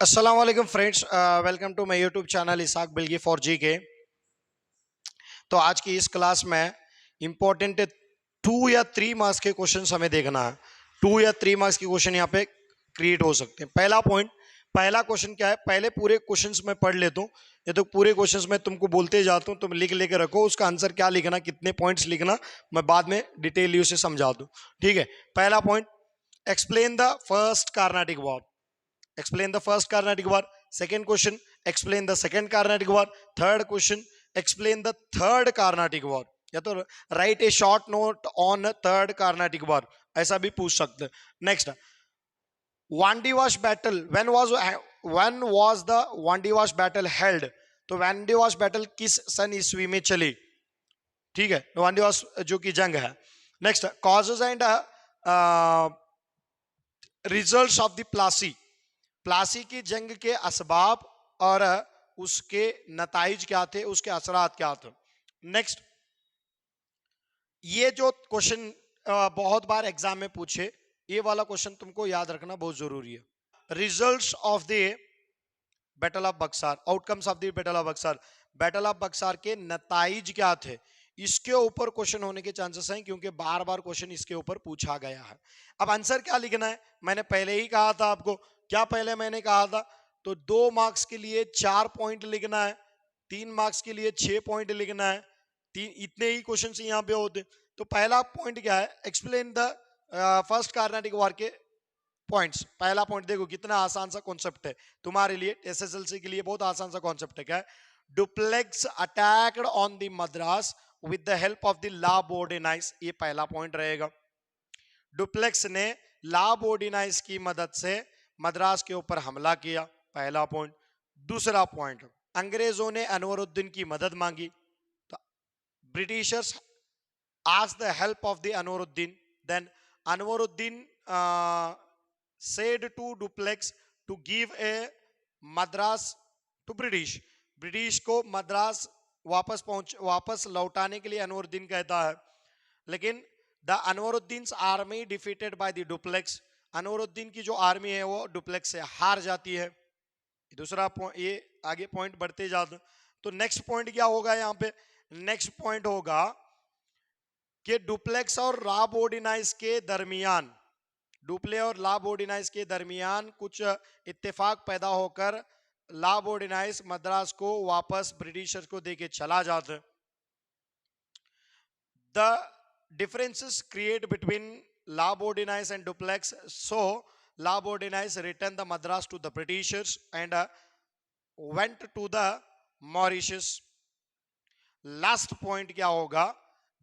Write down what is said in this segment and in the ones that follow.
अस्सलाम वालेकुम friends, welcome to my YouTube channel Isaq Bilgi for G K. तो आज की इस क्लास में इंपॉर्टेंट 2 या 3 मार्क्स के क्वेश्चंस हमें देखना है। 2 या 3 मार्क्स के क्वेश्चन यहाँ पे क्रिएट हो सकते हैं। पहला क्वेश्चन क्या है, पहले पूरे क्वेश्चंस मैं पढ़ लेता हूँ। ये तो पूरे क्वेश्चंस मैं तुमको बोलते जाता हूँ, तुम लिख लेके रखो उसका आंसर क्या लिखना, कितने पॉइंट्स लिखना, मैं बाद में डिटेल यू से समझा दूँ। ठीक है। पहला point, explain the first Carnatic word. Explain the first Carnatic word. Second question, explain the second Carnatic word. Third question, explain the third Carnatic word. या तो write a short note on third Carnatic word, ऐसा भी पूछ सकते हैं। Next, Wandiwash battle, when was the Wandiwash battle held? तो Wandiwash battle किस सन ईस्वी में चली? ठीक है, वांडीवाश जो कि जंग है। Next, causes and results of the Plassey की जंग के असबाब और उसके नताइज क्या थे, उसके असरात क्या थे। नेक्स्ट, ये जो क्वेश्चन बहुत बार एग्जाम में पूछे, ये वाला क्वेश्चन तुमको याद रखना बहुत जरूरी है। Results of the battle of Buxar, outcomes of the battle of Buxar, battle of Buxar के नताइज क्या थे, इसके ऊपर क्वेश्चन होने के चांसेस हैं, क्योंकि बार बार क्वेश्चन इसके ऊपर पूछा गया है। अब आंसर क्या लिखना है, मैंने पहले ही कहा था आपको। क्या पहले मैंने कहा था? तो 2 मार्क्स के लिए 4 पॉइंट लिखना है, 3 मार्क्स के लिए 6 पॉइंट लिखना है। इतने ही क्वेश्चन यहाँ पे होते। तो पहला पॉइंट क्या है, explain the first Carnatic war के पॉइंट्स। पहला पॉइंट देखो कितना आसान सा कॉन्सेप्ट है तुम्हारे लिए, एसएसएलसी के लिए बहुत आसान सा कॉन्सेप्ट है। क्या है? Dupleix attacked on the Madras with the help of the La Bourdonnais, ये पहला पॉइंट रहेगा। डुप्लेक्स ने ला बोर्डिनाइस की मदद से मद्रास के ऊपर हमला किया, पहला पॉइंट। दूसरा पॉइंट, अंग्रेजों ने अनवरुद्दीन की मदद मांगी, तो Britishers asked the help of the Anwaruddin. Then Anwaruddin said to Duplex to give a Madras to British. British को मद्रास वापस लौटाने के लिए अनवरुद्दीन कहता है। लेकिन the Anwaruddin army defeated by the duplex, Anwaruddin की जो आर्मी है वो डुप्लेक्स से हार जाती है। दूसरा पॉइंट, ये आगे पॉइंट बढ़ते जाते। तो नेक्स्ट पॉइंट क्या होगा यहाँ पे? नेक्स्ट पॉइंट होगा कि डुप्लेक्स और ला बोर्डिनाइस के दरमियान, डुप्ले और ला बोर्डिनाइस के दरमियान कुछ इत्तेफाक पैदा होकर ला बोर्डिनाइस मद्रास को वापस ब्रिटिशर्स को देके चला जाता। The differences create between La Bourdonnais and Dupleix, so La Bourdonnais return the Madras to the Britishers and went to the Mauritius. Last point क्या होगा?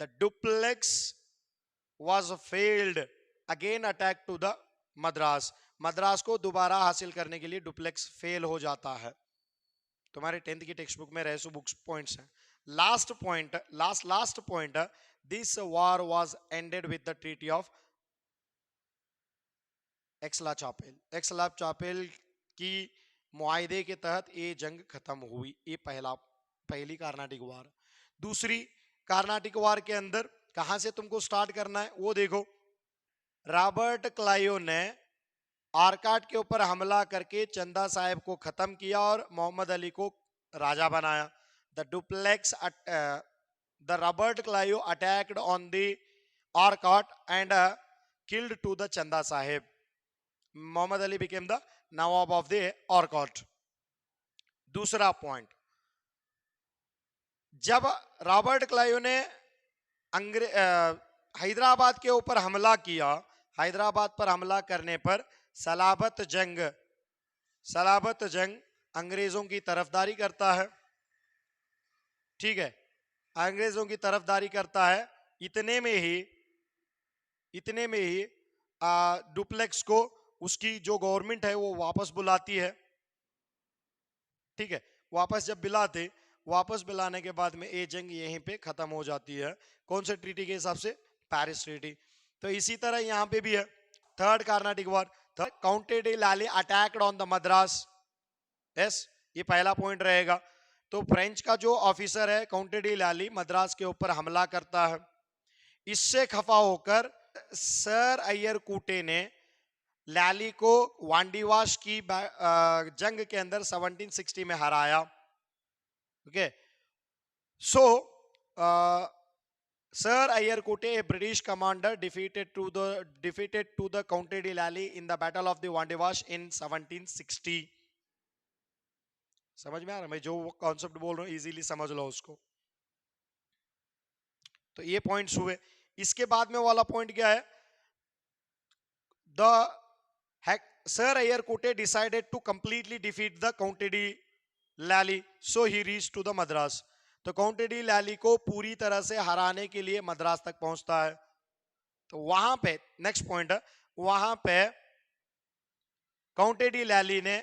The duplex was failed again attack to the Madras, Madras को दोबारा हासिल करने के लिए duplex fail हो जाता है। तुम्हारे 10th की टेक्स्ट बुक में रेसो बुक्स पॉइंट्स हैं। Last point, this war was ended with the treaty of Aix la Chapelle की मुआहदे के तहत ये जंग खत्म हुई। ये पहली कार्नाटिक वार। दूसरी कार्नाटिक वार के अंदर कहां से तुमको स्टार्ट करना है वो देखो। रॉबर्ट क्लाइव ने आरकाट के ऊपर हमला करके चंदा साहब को खत्म किया और मोहम्मद अली को राजा बनाया। The Robert Clive attacked on the Arcot and killed to the Chanda Sahib. Mohammed Ali became the nawab of the Arcot. दूसरा पॉइंट, जब रॉबर्ट क्लाइव ने हैदराबाद के ऊपर हमला किया, हैदराबाद पर हमला करने पर सलाबत जंग अंग्रेजों की तरफदारी करता है। ठीक है, अंग्रेजों की तरफदारी करता है। इतने में ही डुप्लेक्स को उसकी जो गवर्नमेंट है वो वापस बुलाती है। ठीक है, वापस बुलाने के बाद में ये जंग यहीं पे खत्म हो जाती है। कौन से ट्रीटी के हिसाब से? Paris treaty. तो इसी तरह यहाँ पे भी है third Carnatic war. Comte de Lally attacked on the Madras. Yes, ये पहला पॉइंट रहेगा। तो फ्रेंच का जो ऑफिसर है काउंटे डी लाली मद्रास के ऊपर हमला करता है। इससे खफा होकर सर अय्यर कूटे ने लैली को वांडीवाश की जंग के अंदर 1760 में हराया. Okay, so Sir Ayerkote, a British commander, defeated to the County de Lally in the Battle of the Wandiwash in 1760. समझ में आ रहा है? मैं जो कॉन्सेप्ट बोल रहा हूँ इजीली समझ लो उसको. तो ये पॉइंट्स हुए. इसके बाद में वाला पॉइंट क्या है? The Sir Ayerkote decided to completely defeat the County de Lally, so he reached to the Madras. तो काउंटी डी लैली को पूरी तरह से हराने के लिए मद्रास तक पहुंचता है. तो वहां पे नेक्स्ट पॉइंट है, वहां पे काउंटी डी लैली ने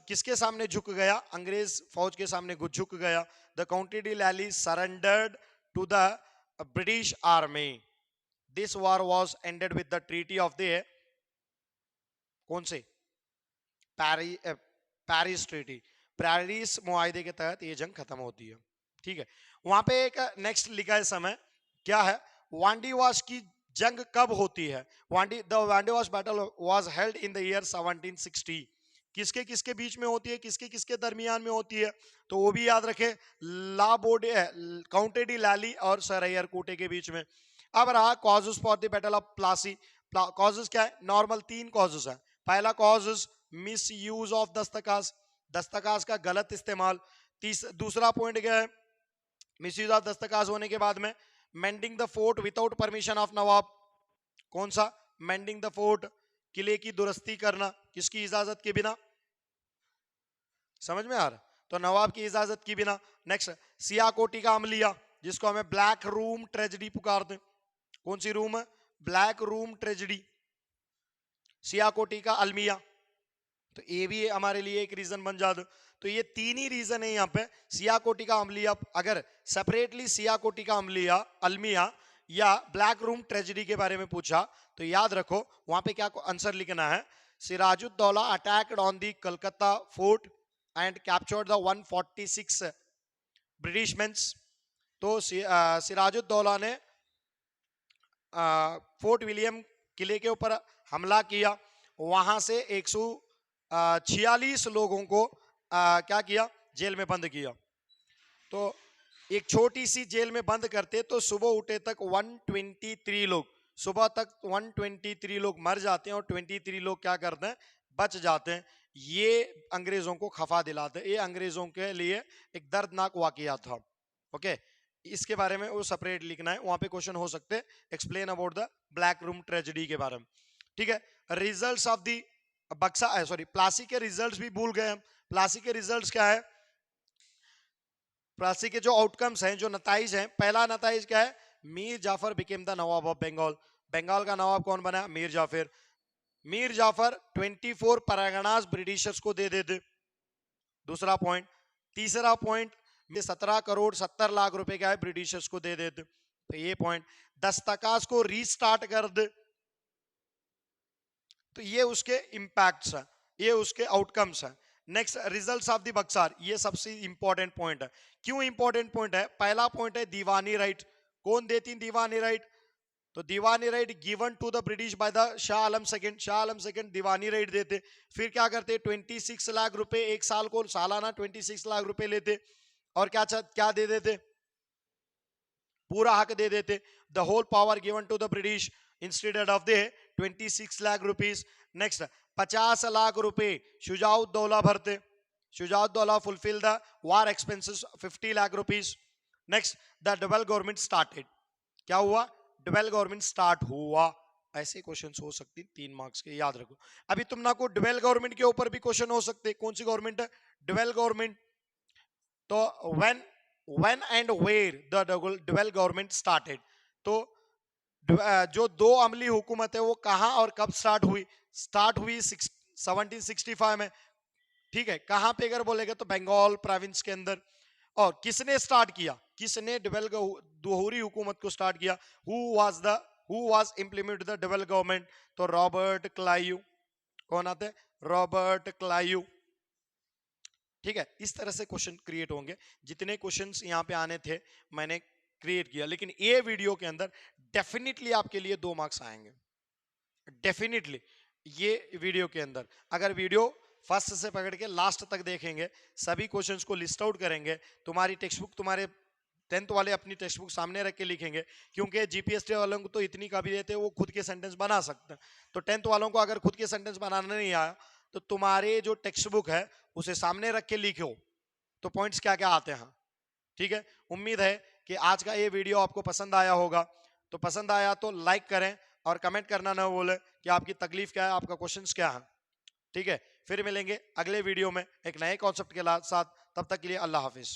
किसके सामने झुक गया? अंग्रेज फौज के सामने झुक गया. The county de Lally surrendered to the British army. This war was ended with the treaty of the कौन से? Paris treaty. पेरिस मुआहदे के तहत ये जंग खत्म होती है. ठीक है, वहां पे एक नेक्स्ट लिखा है समय क्या है? वांडीवाश की जंग कब होती है? The Wandiwash battle was held in the year 1760. किसके किसके बीच में होती है, किसके किसके दरमियान में होती है? तो वो भी याद रखे, काउंटी डी लैली और सर अय्यरकोटे के बीच में. अब रहा causes for the battle of Plassey. Causes क्या है? नॉर्मल 3 कॉजेस है. पहला कॉजेस मिस यूज ऑफ दस्तकाज, दस्तकाज का गलत इस्तेमाल. दूसरा पॉइंट क्या है? मिसयूज ऑफ दस्तकाज होने के बाद में mending the fort without permission of nawab. कौन सा? मेंडिंग द फोर्ट, किले की दुरुस्ती करना किसकी इजाजत के बिना. समझ में आ रहा? तो नवाब की इजाजत के बिना. नेक्स्ट सियाकोटी का अमलिया, जिसको हमें ब्लैक रूम ट्रेजेडी पुकारते. कौन सी रूम है? Black room tragedy. सियाकोटी का अलमिया. तो ये भी हमारे लिए एक रीजन बन जाता. तो ये 3 ही रीजन है यहाँ पे. सियाकोटी का अमलिया, अगर सेपरेटली सियाकोटी का अमलिया अलमिया या ब्लैक रूम ट्रेजेडी के बारे में पूछा तो याद रखो वहां पे क्या आंसर लिखना है. Sirajuddaula attacked on the Calcutta fort and captured the 146 British mens. तो सिराजुद्दौला ने फोर्ट विलियम किले के ऊपर हमला किया. वहां से 146 लोगों को क्या किया? जेल में बंद किया. तो एक छोटी सी जेल में बंद करते तो सुबह उठे तक 123 लोग, सुबह तक 123 लोग मर जाते हैं और 23 लोग क्या करते हैं? बच जाते हैं. ये अंग्रेजों को खफा दिलाते हैं. ये अंग्रेजों के लिए एक दर्दनाक वाकया था. ओके, इसके बारे में वो सेपरेट लिखना है. वहां पे क्वेश्चन हो सकते हैं, explain about the black room tragedy के बारे में. ठीक है, रिजल्ट्स ऑफ दी प्लासी के रिजल्ट्स भी भूल गए हम. प्लासी के रिजल्ट्स क्या है? प्लासी के जो आउटकम्स हैं, जो नताइज हैं, पहला नताइज क्या है? Mir Jafar became the nawab of Bengal. Bengal का नवाब कौन बना? मीर जाफर. मीर जाफर 24 परगनास ब्रिटिशर्स को दे देते. दूसरा पॉइंट. तीसरा पॉइंट, 17 करोड़ 70 लाख रुपए क्या है? ब्रिटिशर्स को दे देते. तो ये पॉइंट. दस्तकाज को रीस्टार्ट कर दे. तो ये उसके इंपैक्ट्स हैं, ये उसके आउटकम्स हैं. Next, results of the Berkshire. ये सबसे इंपॉर्टेंट पॉइंट है. क्यों इंपॉर्टेंट पॉइंट है? पहला पॉइंट है दीवानी राइट. कौन देती दीवानी राइट? तो Diwani right given to the British by the Shah Alam second. Shah Alam second Diwani right देते. फिर क्या करते? 26 लाख रुपए एक साल को, सालाना 26 लाख रुपए लेते और क्या दे देते? पूरा हक दे देते. The whole power given to the British instead of the 26 lakh rupees. Next, 50 lakh रुपए शुजाउद्दौला भरते. Shujauddaula fulfil the war expenses 50 lakh rupees. Next, the double government started. क्या हुआ? डबल गवर्नमेंट स्टार्ट हुआ. ऐसे क्वेश्चन हो सकते 3 मार्क्स के, याद रखो. अभी तुम ना को डबल गवर्नमेंट के ऊपर भी क्वेश्चन हो सकते. कौन सी गवर्नमेंट है? Double government. तो when and where the double government started. तो जो 2 अमली हुकूमत है वो कहां और कब स्टार्ट हुई? स्टार्ट हुई 1765 में. ठीक है, कहां पे अगर बोलेगा तो बंगाल प्रोविंस के अंदर. और किसने स्टार्ट किया? किसने डबल दोहरी हुकूमत को स्टार्ट किया? Who was implement the double government? तो रॉबर्ट क्लाइव. कौन आते हैं? Robert Clive. ठीक है, इस तरह से क्वेश्चन क्रिएट होंगे. जितने क्वेश्चंस यहाँ पे आने थे मैंने क्रिएट किया, लेकिन ये वीडियो के अंदर डेफिनेटली आपके लिए 2 मार्क्स आएंगे. डेफिनेटली ये वीडियो के अंदर अगर वीडियो फर्स्ट से पकड़ के लास्ट तक देखेंगे, सभी क्वेश्चंस को लिस्ट आउट करेंगे, तुम्हारी टेक्स्ट बुक, तुम्हारे 10th वाले अपनी टेक्स्ट बुक सामने रख के लिखेंगे, क्योंकि जीपीएसटी वालों को तो इतनी काबिलियत है वो खुद के सेंटेंस बना सकते हैं। तो 10th वालों को अगर खुद के सेंटेंस बनाना नहीं आया तो तुम्हारे जो टेक्स्ट बुक है उसे सामने रख के लिखो तो पॉइंट्स क्या क्या आते हैं। ठीक है, उम्मीद है कि आज का ये वीडियो आपको पसंद आया होगा। तो पसंद आया तो लाइक करें और कमेंट करना ना भूलें कि आपकी तकलीफ क्या है, आपका क्वेश्चंस क्या है। ठीक है, फिर मिलेंगे अगले वीडियो में एक नए कॉन्सेप्ट के साथ। तब तक के लिए अल्लाह हाफिज।